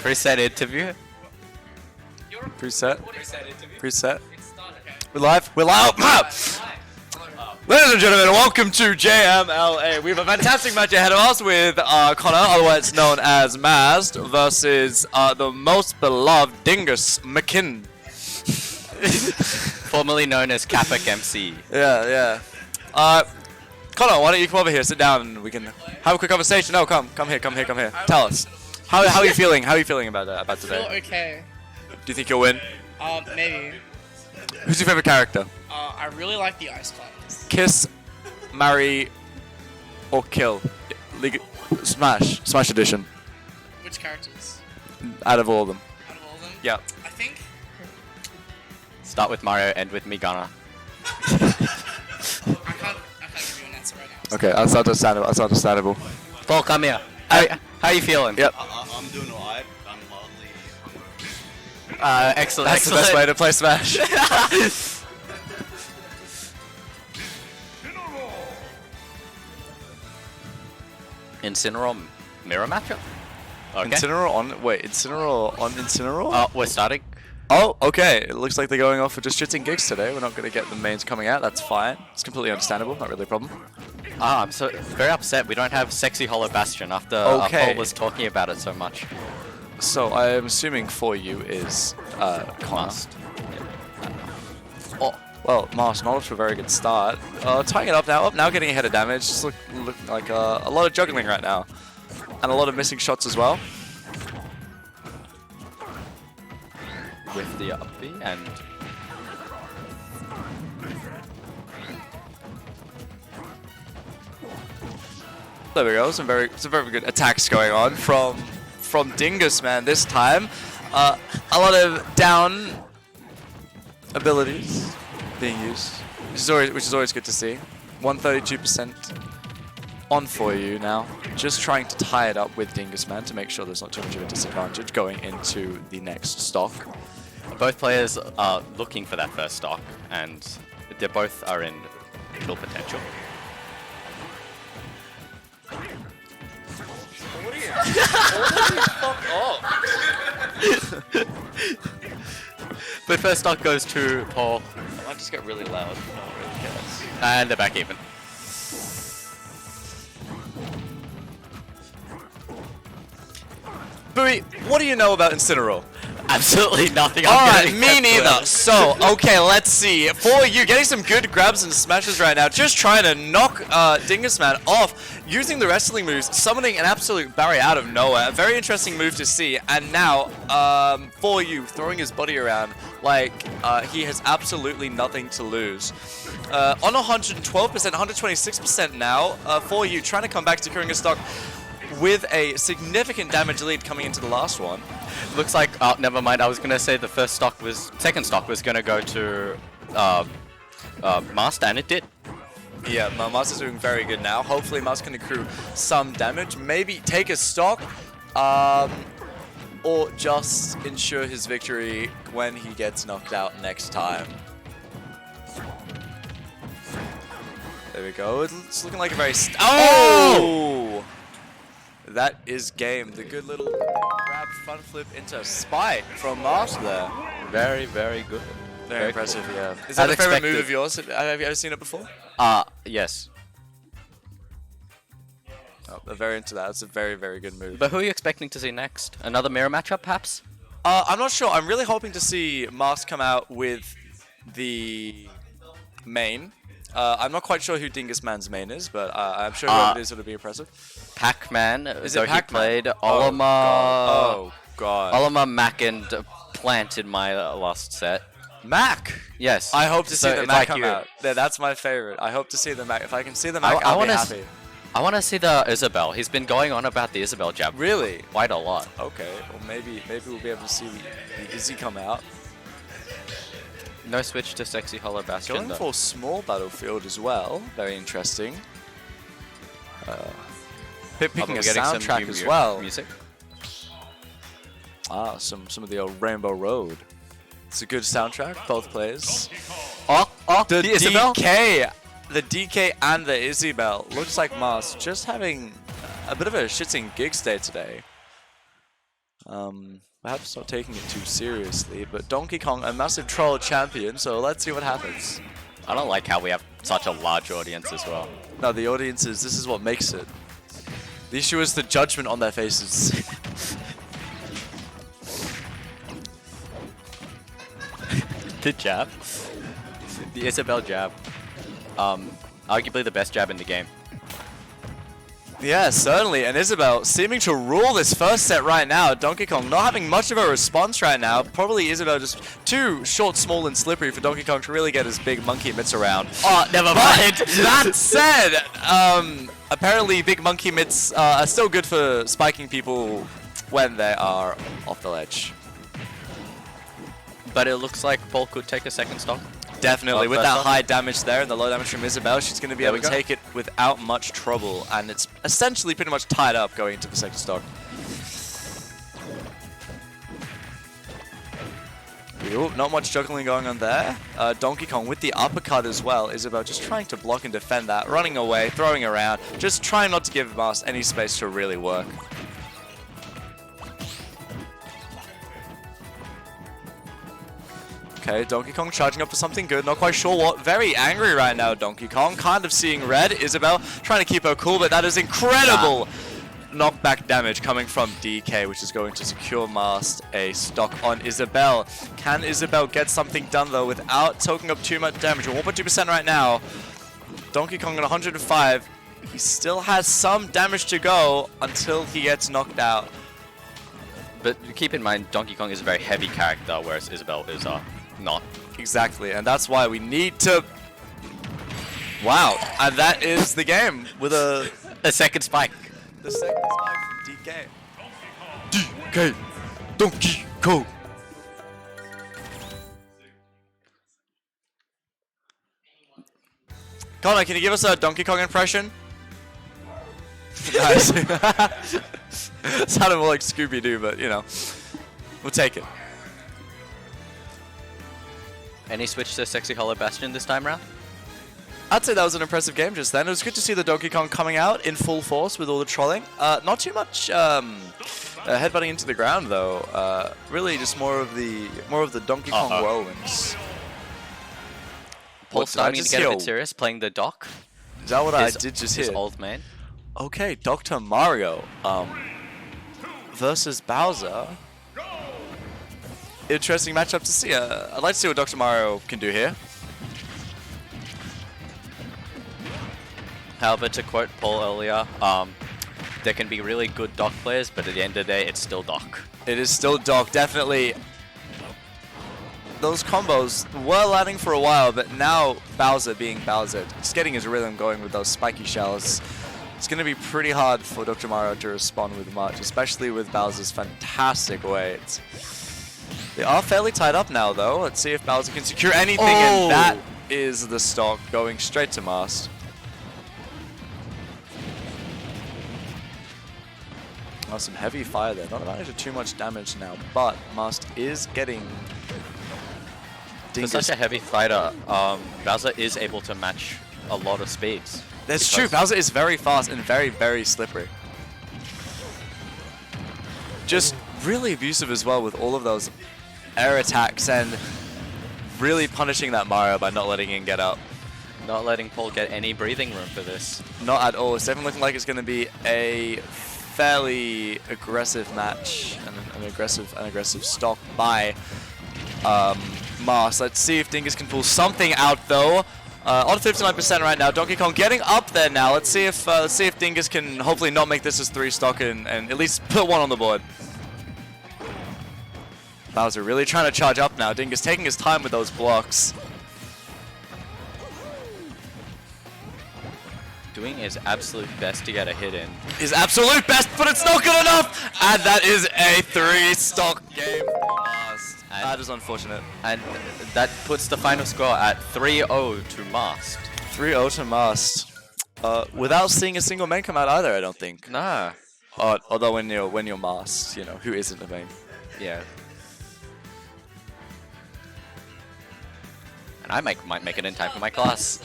Preset interview. Preset. Preset. We're live. We're live. Ladies and gentlemen, welcome to JMLA. We have a fantastic match ahead of us with Connor, otherwise known as MAST, versus the most beloved DingusMachine. Formerly known as Capic MC. Yeah. Connor, why don't you come over here, sit down, and we can have a quick conversation. No, come here. Tell us. How are you feeling? How are you feeling about today? I feel okay. Do you think you'll win? Maybe. Who's your favorite character? I really like the ice climb. Kiss, marry, or kill? Smash edition. Which characters? Out of all of them. Out of all of them? Yeah. I think. Start with Mario, end with Migana. I can't give you an answer right now. Okay, that's understandable. That's understandable. Paul, come here. How are you feeling? Yep. I'm doing alright. I'm mildly Excellent. That's the best way to play Smash. Incineroar mirror matchup? Okay. Incineroar on. Wait, Incineroar on Incineroar? We're starting. Oh, okay. It looks like they're going off for just shits and gigs today. We're not going to get the mains coming out. That's fine. It's completely understandable. Not really a problem. I'm so very upset we don't have Sexy Hollow Bastion after Paul was talking about it so much. So I am assuming for you is Connor. Must. Oh, well, MAST not off to a very good start. Tying it up now getting ahead of damage. Just look like a lot of juggling right now, and a lot of missing shots as well. With the up B and There we go. Some very good attacks going on from Dingus, man. This time, a lot of down abilities being used, which is always good to see. 132% on for you now. Just trying to tie it up with Dingus, man, to make sure there's not too much of a disadvantage going into the next stock. both players are looking for that first stock, and they both are in kill potential. But first stock goes to Paul. I might just get really loud. No one really cares. And they're back even. Bowie, what do you know about Incineroar? Absolutely nothing. Alright, me neither. So, okay, let's see. For you, getting some good grabs and smashes right now, just trying to knock Dingus Man off, using the wrestling moves, summoning an absolute barrier out of nowhere. A very interesting move to see. And now, for you, throwing his body around like he has absolutely nothing to lose. On 112%, 126% now, for you, trying to come back, securing a stock with a significant damage lead coming into the last one. Looks like, oh, never mind. I was gonna say the second stock was gonna go to MAST, and it did. Yeah, MAST is doing very good now. Hopefully MAST can accrue some damage, maybe take a stock, or just ensure his victory when he gets knocked out next time. There we go. It's looking like a very... Oh! That is game. The good little grab front flip into spike from MAST there. Very, very good. Very impressive, cool. yeah. Is that a favorite Unexpected. move of yours? Have you ever seen it before? Yes. Oh, they're very into that. It's a very, very good move. But who are you expecting to see next? Another mirror matchup, perhaps? I'm not sure. I'm really hoping to see MAST come out with the main. I'm not quite sure who Dingus Man's main is, but I'm sure whoever it is, it'll be impressive. Pac-Man. Is it Pac-Man? He played Oh, Olimar. God. Oh, God. Olimar, Mac, and Plant in my last set. Mac! Yes. I hope to see the it's Mac like come you. out. Yeah, that's my favorite. I hope to see the Mac. If I can see the Mac, I'll be happy. I want to see the Isabelle. He's been going on about the Isabelle jab Really? quite a lot. Okay. Well, maybe we'll be able to see the Izzy come out. No switch to Sexy Hollow Bastion. Going for small battlefield as well. Very interesting. Picking a soundtrack as well. Music. Ah, some of the old Rainbow Road. It's a good soundtrack. Both players. Oh, The Isabelle. DK, the DK and the Isabelle. Looks like MAST just having a bit of a shits and gigs day today. Perhaps not taking it too seriously, but Donkey Kong, a massive troll champion, so let's see what happens. I don't like how we have such a large audience as well. No, the audiences, this is what makes it. The issue is the judgment on their faces. The jab. The Isabelle jab. Arguably the best jab in the game. Yeah, certainly. And Isabelle seeming to rule this first set right now. Donkey Kong not having much of a response right now. Probably Isabelle just too short, small, and slippery for Donkey Kong to really get his big monkey mitts around. Oh, never mind. That said, apparently big monkey mitts are still good for spiking people when they are off the ledge. But it looks like Paul could take a second stock. Definitely, with first that stock. high damage there and the low damage from Isabelle, she's going to be There able we to go. take it without much trouble. And it's essentially pretty much tied up going into the second stock. Ooh, not much juggling going on there. Donkey Kong with the uppercut as well. Isabelle just trying to block and defend that, running away, throwing around, just trying not to give MAST any space to really work. Okay, Donkey Kong charging up for something good, not quite sure what. Very angry right now, Donkey Kong, kind of seeing red. Isabelle trying to keep her cool, but that is incredible knockback damage coming from DK, which is going to secure MAST a stock on Isabelle. Can Isabelle get something done though without soaking up too much damage? 1.2% right now. Donkey Kong at 105. He still has some damage to go until he gets knocked out. But keep in mind, Donkey Kong is a very heavy character, whereas Isabelle is not. Exactly, and that's why we need to... Wow, and that is the game with a second spike. the second spike from DK. DK, Donkey Kong. Connor, can you give us a Donkey Kong impression? Nice. Sounded more like Scooby-Doo, but you know, we'll take it. Any switch to Sexy Hollow Bastion this time round? I'd say that was an impressive game just then. It was good to see the Donkey Kong coming out in full force with all the trolling. Not too much headbutting into the ground though. Really just more of the Donkey Kong whirlwinds. Paul What did I starting to just get a hear? bit serious, playing the doc. Is that what I did just his hear? old man. Okay, Dr. Mario versus Bowser. Interesting matchup to see. I'd like to see what Dr. Mario can do here. However, to quote Paul earlier, there can be really good doc players, but at the end of the day, it's still doc. It is still Doc, definitely. Those combos were landing for a while, but now Bowser being Bowser, just getting his rhythm going with those spiky shells. It's going to be pretty hard for Dr. Mario to respond with much, especially with Bowser's fantastic weight. They are fairly tied up now, though. Let's see if Bowser can secure anything, and that is the stock going straight to MAST. Oh, some heavy fire there. Not managing too much damage now, but MAST is getting... For such a heavy fighter, Bowser is able to match a lot of speeds. That's true. Bowser is very fast and very, very slippery. Just really abusive as well with all of those air attacks and really punishing that Mario by not letting him get up. Not letting Paul get any breathing room for this. Not at all. It's definitely looking like it's going to be a fairly aggressive match and an aggressive stock by MAST. Let's see if Dingus can pull something out though. On 59% right now. Donkey Kong getting up there now. Let's see if Dingus can hopefully not make this as 3 stock and at least put one on the board. Bowser really trying to charge up now. Dingus taking his time with those blocks. Doing his absolute best to get a hit in. His absolute best, but it's not good enough! And that is a 3 stock game for MAST. That is unfortunate. And that puts the final score at 3-0 to MAST. 3-0 to MAST. Without seeing a single main come out either, I don't think. Nah. Although when you're MAST, you know, who isn't a main? Yeah. And I might make it in time for my class.